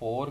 4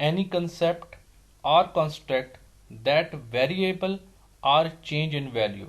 any concept or construct that variable or change in value،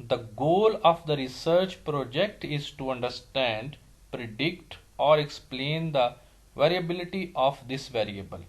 The goal of the research project is to understand, predict, or explain the variability of this variable۔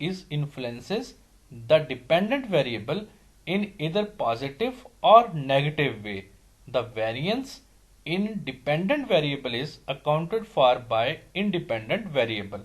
is influences the dependent variable in either positive or negative way۔ The variance in dependent variable is accounted for by independent variable۔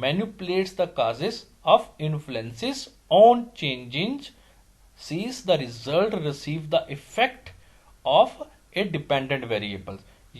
manipulates the causes of influences on changing sees the result receive the effect of a dependent variable۔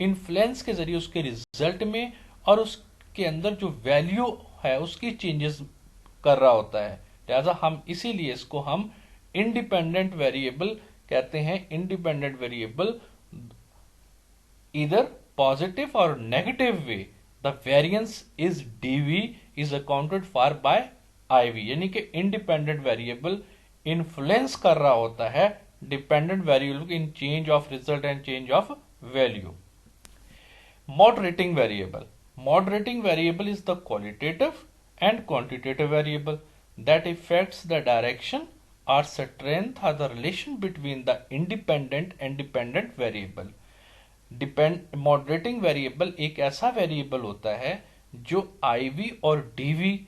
Influence के जरिए उसके result में और उसके अंदर जो value है उसकी चेंजेस कर रहा होता है। लिहाजा हम इसीलिए इसको हम इंडिपेंडेंट वेरिएबल कहते हैं। Independent variable either positive or negative way the variance is dv is accounted for by iv, यानी कि इंडिपेंडेंट वेरिएबल इन्फ्लुएंस कर रहा होता है dependent variable in change of result and change of value. Moderating variable is the qualitative and quantitative variable that affects the direction or strength or the relation between the independent and dependent variable। Moderating variable एक ऐसा variable होता है जो IV और DV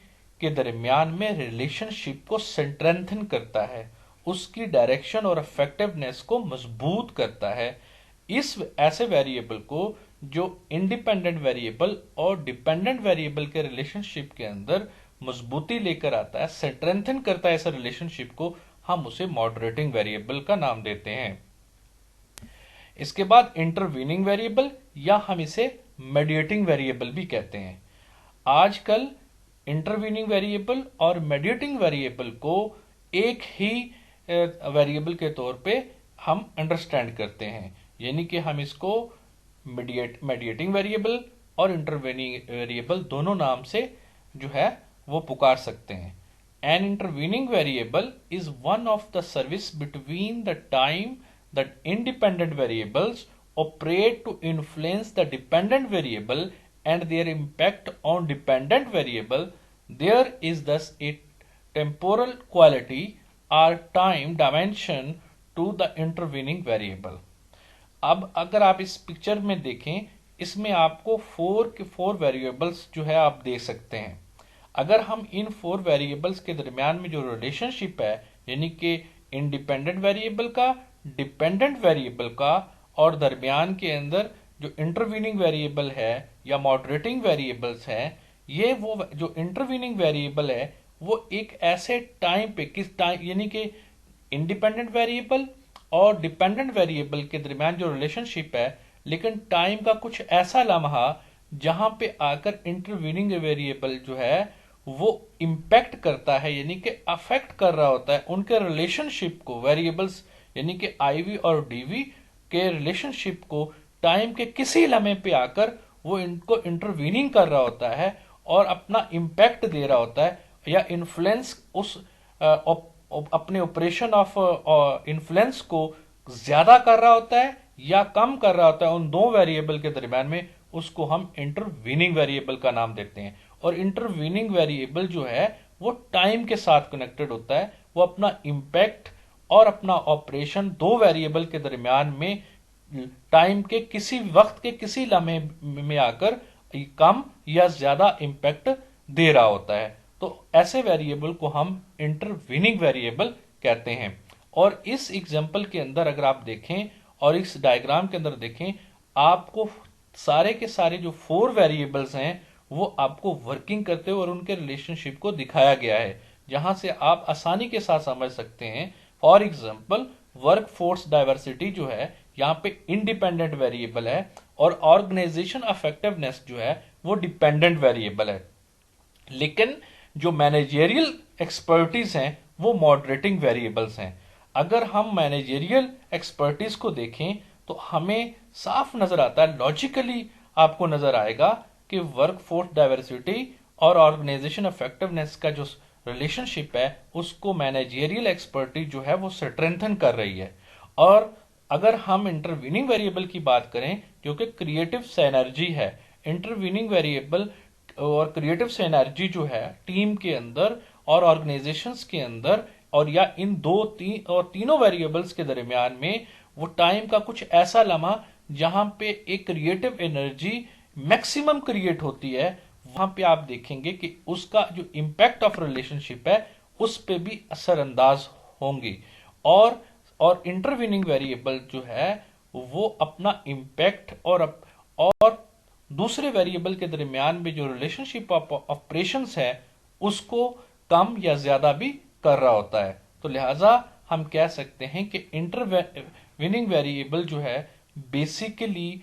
के दरमियान में relationship को स्ट्रेंथन करता है, उसकी डायरेक्शन और इफेक्टिवनेस को मजबूत करता है। इस ऐसे वेरिएबल को जो इंडिपेंडेंट वेरिएबल और डिपेंडेंट वेरिएबल के रिलेशनशिप के अंदर मजबूती लेकर आता है, स्ट्रेंथन करता है इस रिलेशनशिप को, हम उसे मॉडरेटिंग वेरिएबल का नाम देते हैं। इसके बाद इंटरवीनिंग वेरिएबल या हम इसे मेडिएटिंग वेरिएबल भी कहते हैं। आजकल इंटरवीनिंग वेरिएबल और मेडिएटिंग वेरिएबल को एक ही वेरिएबल के तौर पे हम अंडरस्टैंड करते हैं, यानी कि हम इसको मेडिएटिंग वेरिएबल और इंटरवीनिंग वेरिएबल दोनों नाम से जो है वो पुकार सकते हैं। An intervening variable is one of the service between the time that independent variables operate to influence the dependent variable and their impact on dependent variable. There is thus a temporal quality or time dimension to the intervening variable. अब अगर आप इस picture में देखें, इसमें आपको four variables जो है आप देख सकते हैं। अगर हम इन फोर वेरिएबल्स के दरमियान में जो रिलेशनशिप है, यानी कि इंडिपेंडेंट वेरिएबल का, डिपेंडेंट वेरिएबल का और दरमियान के अंदर जो इंटरवीनिंग वेरिएबल है या मॉडरेटिंग वेरिएबल्स हैं, ये वो जो इंटरवीनिंग वेरिएबल है वो एक ऐसे टाइम पे किस टाइम, यानी कि इंडिपेंडेंट वेरिएबल और डिपेंडेंट वेरिएबल के दरमियान जो रिलेशनशिप है, लेकिन टाइम का कुछ ऐसा लम्हा जहां पे आकर इंटरवीनिंग वेरिएबल जो है वो इंपैक्ट करता है, यानी कि अफेक्ट कर रहा होता है उनके रिलेशनशिप को, वेरिएबल्स यानी कि IV और DV के रिलेशनशिप को टाइम के किसी लम्हे पे आकर वो इनको इंटरवीनिंग कर रहा होता है और अपना इंपैक्ट दे रहा होता है या इन्फ्लुएंस उस अपने ऑपरेशन ऑफ इन्फ्लुएंस को ज्यादा कर रहा होता है या कम कर रहा होता है उन दो वेरिएबल के दरमियान में, उसको हम इंटरवीनिंग वेरिएबल का नाम देते हैं। और इंटरवीनिंग वेरिएबल जो है वो टाइम के साथ कनेक्टेड होता है, वो अपना इंपैक्ट और अपना ऑपरेशन दो वेरिएबल के दरमियान में टाइम के किसी वक्त के किसी लम्हे में आकर कम या ज्यादा इंपैक्ट दे रहा होता है। तो ऐसे वेरिएबल को हम इंटरवीनिंग वेरिएबल कहते हैं। और इस एग्जांपल के अंदर अगर आप देखें और इस डायग्राम के अंदर देखें, आपको सारे के सारे जो फोर वेरिएबल्स हैं वो आपको वर्किंग करते हुए और उनके रिलेशनशिप को दिखाया गया है, जहां से आप आसानी के साथ समझ सकते हैं। For example work force diversity जो है यहाँ पे इंडिपेंडेंट वेरिएबल है और ऑर्गेनाइजेशन इफेक्टिवनेस जो है वो डिपेंडेंट वेरिएबल है, लेकिन जो मैनेजेरियल एक्सपर्टीज हैं वो मॉडरेटिंग वेरिएबल्स हैं। अगर हम मैनेजेरियल एक्सपर्टीज को देखें तो हमें साफ नजर आता है, लॉजिकली आपको नजर आएगा कि वर्क फोर्स डाइवर्सिटी और ऑर्गेनाइजेशन इफेक्टिवनेस का जो रिलेशनशिप है उसको मैनेजेरियल एक्सपर्टीज जो है वो स्ट्रेंथन कर रही है। और अगर हम इंटरवीनिंग वेरिएबल की बात करें जो कि क्रिएटिव सिनर्जी है, इंटरवीनिंग वेरिएबल और क्रिएटिव सिनर्जी जो है टीम के अंदर और ऑर्गेनाइजेशंस के अंदर और या इन तीनों वेरिएबल्स के दरमियान में वो टाइम का कुछ ऐसा लम्हा जहां पे एक क्रिएटिव एनर्जी मैक्सिमम क्रिएट होती है, वहां पे आप देखेंगे कि उसका जो इंपैक्ट ऑफ रिलेशनशिप है उस पे भी असरअंदाज होंगी। और इंटरवीनिंग वेरिएबल जो है वो अपना इंपैक्ट और दूसरे वेरिएबल के दरमियान में जो रिलेशनशिप ऑफ ऑपरेशंस है उसको कम या ज्यादा भी कर रहा होता है। तो लिहाजा हम कह सकते हैं कि इंटरवीनिंग वेरिएबल जो है basically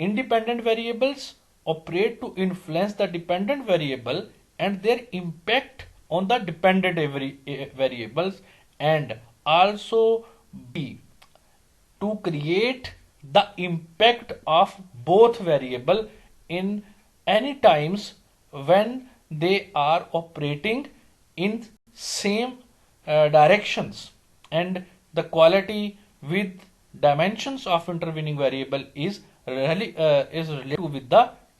independent variables operate to influence the dependent variable and their impact on the dependent variables, and also B, to create the impact of both variable in any times when they are operating in same directions, and the quality with dimensions of intervening variable is related with the